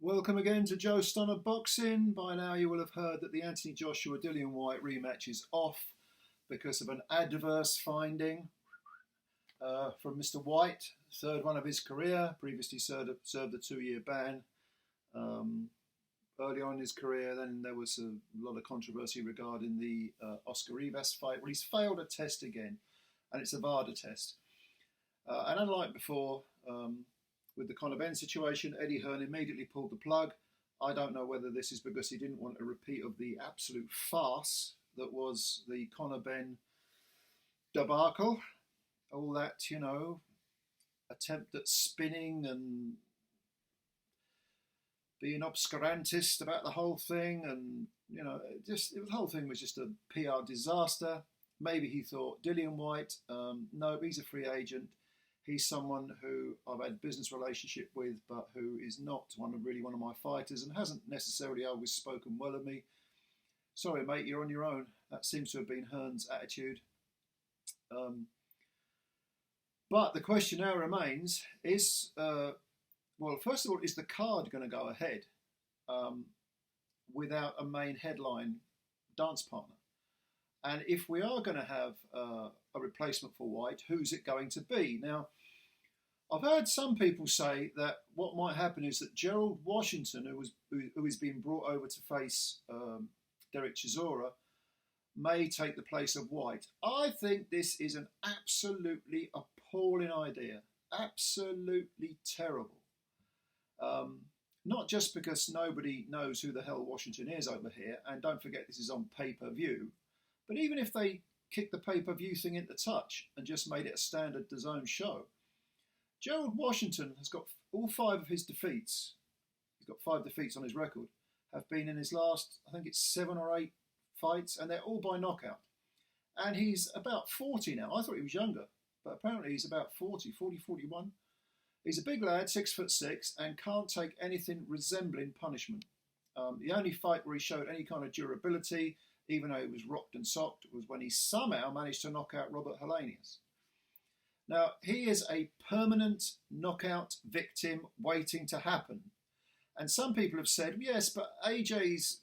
Welcome again to Joe Stunner Boxing. By now you will have heard that the Anthony Joshua Dillian Whyte rematch is off because of an adverse finding from Mr. Whyte, third one of his career. Previously served a 2-year ban early on in his career. Then there was a lot of controversy regarding the Oscar Rivas fight. Well, he's failed a test again, and it's a VADA test. And unlike before, with the Conor Benn situation, Eddie Hearn immediately pulled the plug. I don't know whether this is because he didn't want a repeat of the absolute farce that was the Conor Benn debacle. All that, attempt at spinning and being obscurantist about the whole thing. And, the whole thing was just a PR disaster. Maybe he thought, Dillian Whyte, no, he's a free agent. He's someone who I've had a business relationship with, but who is not one of my fighters and hasn't necessarily always spoken well of me. Sorry, mate, you're on your own. That seems to have been Hearn's attitude. But the question now remains is, first of all, is the card going to go ahead without a main headline dance partner? And if we are going to have a replacement for Whyte, who's it going to be? Now, I've heard some people say that what might happen is that Gerald Washington, who is being brought over to face Derek Chisora, may take the place of Whyte. I think this is an absolutely appalling idea. Absolutely terrible. Not just because nobody knows who the hell Washington is over here, and don't forget this is on pay-per-view, but even if they kicked the pay-per-view thing into touch and just made it a standard DAZN show, Gerald Washington has got all 5 of his defeats. He's got 5 defeats on his record. Have been in his last, I think it's 7 or 8 fights, and they're all by knockout. And he's about 40 now. I thought he was younger, but apparently he's about 40, 41. He's a big lad, 6'6", and can't take anything resembling punishment. The only fight where he showed any kind of durability, even though he was rocked and socked, was when he somehow managed to knock out Robert Helenius. Now, he is a permanent knockout victim waiting to happen. And some people have said, yes, but AJ's,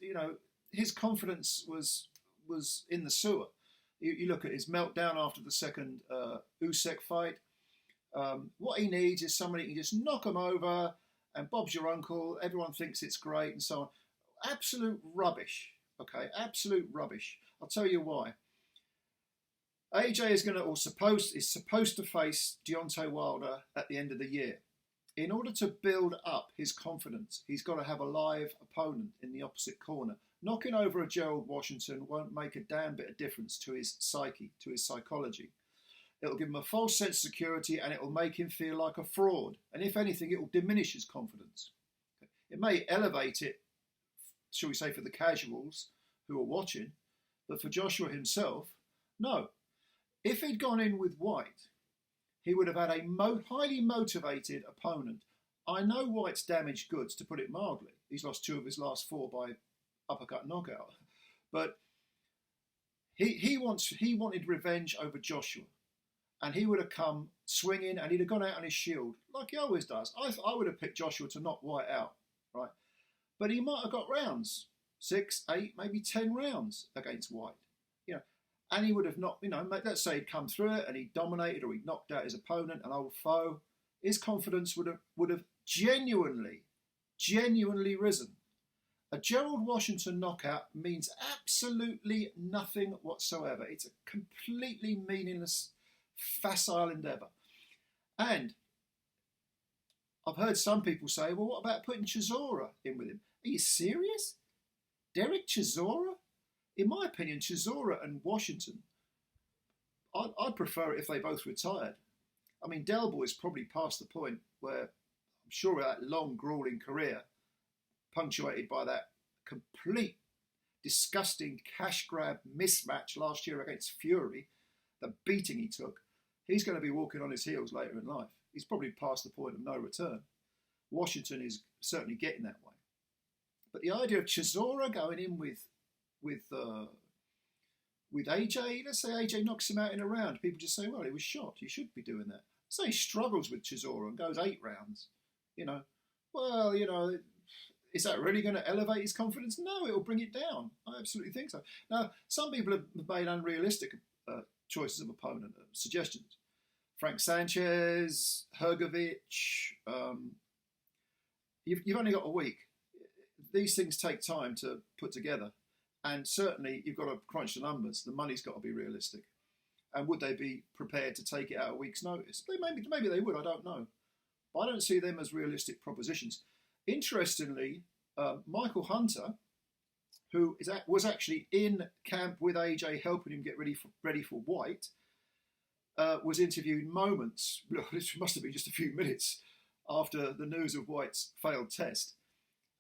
his confidence was in the sewer. You look at his meltdown after the second Usyk fight. What he needs is somebody who can just knock him over, and Bob's your uncle, everyone thinks it's great, and so on. Absolute rubbish. Okay, absolute rubbish. I'll tell you why. AJ is supposed to face Deontay Wilder at the end of the year. In order to build up his confidence, he's got to have a live opponent in the opposite corner. Knocking over a Gerald Washington won't make a damn bit of difference to his psyche, to his psychology. It'll give him a false sense of security, and it will make him feel like a fraud. And if anything, it will diminish his confidence. It may elevate it, shall we say, for the casuals who are watching, but for Joshua himself, no. If he'd gone in with Whyte, he would have had a highly motivated opponent. I know Whyte's damaged goods, to put it mildly. He's lost 2 of his last 4 by uppercut knockout. But he wanted revenge over Joshua. And he would have come swinging, and he'd have gone out on his shield, like he always does. I would have picked Joshua to knock Whyte out, right? But he might have got rounds, 6, 8, maybe 10 rounds against Whyte. And he would have knocked, let's say he'd come through it and he dominated, or he knocked out his opponent, an old foe. His confidence would have genuinely risen. A Gerald Washington knockout means absolutely nothing whatsoever. It's a completely meaningless, facile endeavour. And I've heard some people say, well, what about putting Chisora in with him? Are you serious? Derek Chisora? In my opinion, Chisora and Washington, I'd prefer it if they both retired. I mean, Del Boy's probably past the point where I'm sure that long, grueling career, punctuated by that complete, disgusting cash grab mismatch last year against Fury, the beating he took, he's going to be walking on his heels later in life. He's probably past the point of no return. Washington is certainly getting that way. But the idea of Chisora going in with AJ, let's say AJ knocks him out in a round, people just say, well, he was shot, he should be doing that. Say he struggles with Chisora and goes 8 rounds, is that really going to elevate his confidence? No, it will bring it down. I absolutely think so. Now, some people have made unrealistic choices of opponent suggestions. Frank Sanchez, Hrgovic. You've only got a week. These things take time to put together, and certainly you've got to crunch the numbers. The money's got to be realistic. And would they be prepared to take it at a week's notice? Maybe they would. I don't know, but I don't see them as realistic propositions. Interestingly, Michael Hunter, who was actually in camp with AJ helping him get ready for Whyte, was interviewed moments, this must have been just a few minutes, after the news of Whyte's failed test.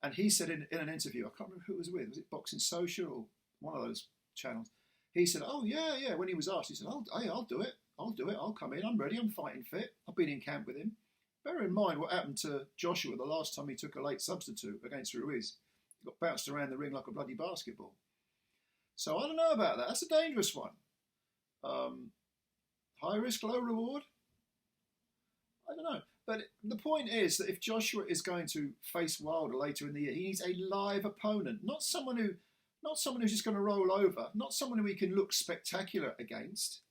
And he said in an interview, I can't remember who it was with, was it Boxing Social or one of those channels? He said, oh, yeah. When he was asked, he said, I'll do it. I'll come in. I'm ready. I'm fighting fit. I've been in camp with him. Bear in mind what happened to Joshua the last time he took a late substitute against Ruiz. He got bounced around the ring like a bloody basketball. So I don't know about that. That's a dangerous one. High risk, low reward? I don't know. But the point is that if Joshua is going to face Wilder later in the year, he needs a live opponent, not someone who's just going to roll over, not someone who he can look spectacular against.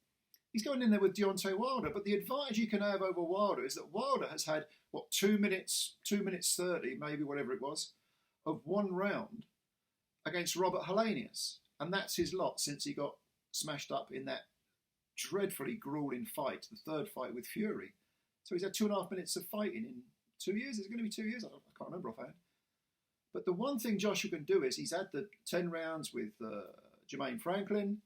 He's going in there with Deontay Wilder, but the advantage you can have over Wilder is that Wilder has had, 2 minutes 30, maybe whatever it was, of one round against Robert Helenius. And that's his lot since he got smashed up in that dreadfully grueling fight, the third fight with Fury. So he's had 2.5 minutes of fighting in 2 years. Is it going to be 2 years? I can't remember offhand. But the one thing Joshua can do is he's had the 10 rounds with Jermaine Franklin.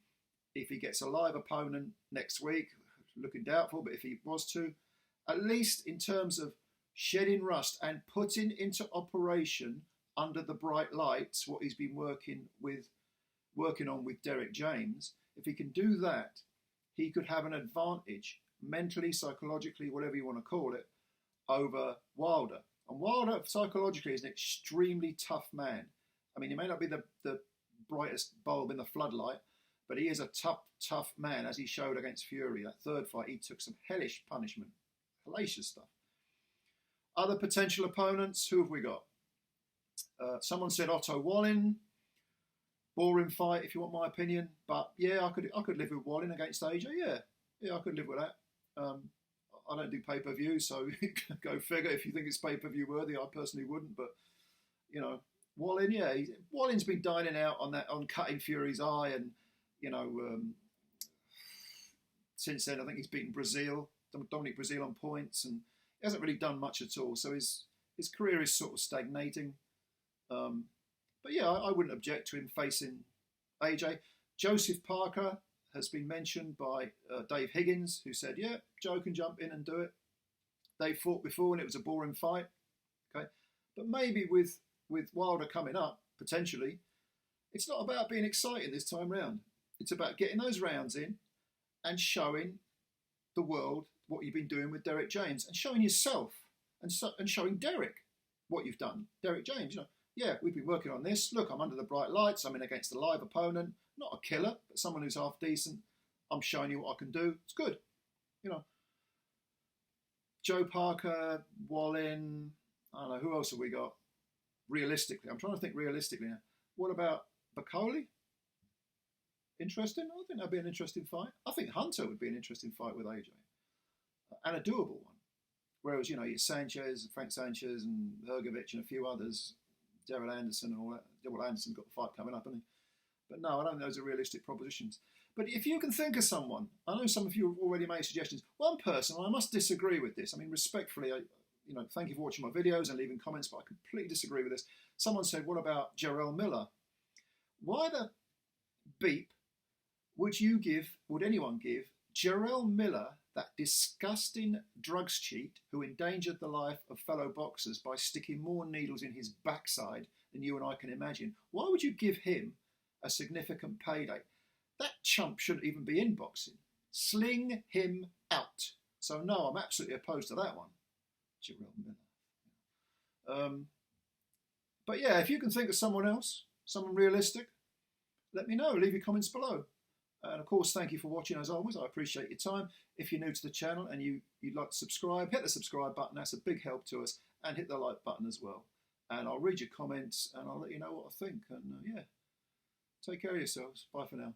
If he gets a live opponent next week, looking doubtful, but if he was to, at least in terms of shedding rust and putting into operation under the bright lights what he's been working on with Derek James, if he can do that, he could have an advantage mentally, psychologically, whatever you want to call it, over Wilder. And Wilder, psychologically, is an extremely tough man. I mean, he may not be the brightest bulb in the floodlight, but he is a tough man, as he showed against Fury. That third fight, he took some hellish punishment. Hellacious stuff. Other potential opponents, who have we got? Someone said Otto Wallin. Boring fight, if you want my opinion. But yeah, I could live with Wallin against AJ. Yeah, I could live with that. I don't do pay-per-view, so go figure. If you think it's pay-per-view worthy, I personally wouldn't. But Wallin, yeah, Wallin's been dining out on cutting Fury's eye, and since then I think he's beaten Dominic Breazeale on points, and he hasn't really done much at all. So his career is sort of stagnating. But yeah, I wouldn't object to him facing AJ. Joseph Parker has been mentioned by Dave Higgins, who said, yeah, Joe can jump in and do it. They fought before and it was a boring fight. Okay, but maybe with Wilder coming up, potentially, it's not about being exciting this time round. It's about getting those rounds in and showing the world what you've been doing with Derek James, and showing yourself and showing Derek what you've done. Derek James, yeah, we've been working on this. Look, I'm under the bright lights. I'm in against a live opponent. Not a killer, but someone who's half decent. I'm showing you what I can do. It's good. Joe Parker, Wallin, I don't know, who else have we got? Realistically, I'm trying to think realistically now. What about Bacoli? Interesting? I think that'd be an interesting fight. I think Hunter would be an interesting fight with AJ. And a doable one. Whereas, your Sanchez, Frank Sanchez and Hrgovic and a few others, Daryl Anderson and all that. Daryl Anderson's got the fight coming up, hasn't he? But no, I don't think those are realistic propositions. But if you can think of someone, I know some of you have already made suggestions. One person, and I must disagree with this. I mean, respectfully, thank you for watching my videos and leaving comments, but I completely disagree with this. Someone said, what about Jarrell Miller? Why the beep would anyone give Jarrell Miller, that disgusting drugs cheat who endangered the life of fellow boxers by sticking more needles in his backside than you and I can imagine? Why would you give him a significant payday? That chump shouldn't even be in boxing. Sling him out. So no, I'm absolutely opposed to that one. Jarrell Miller. But yeah, if you can think of someone else, someone realistic, let me know. Leave your comments below. And of course, thank you for watching as always. I appreciate your time. If you're new to the channel and you'd like to subscribe, hit the subscribe button. That's a big help to us. And hit the like button as well. and I'll read your comments and I'll let you know what I think. And yeah, take care of yourselves. Bye for now.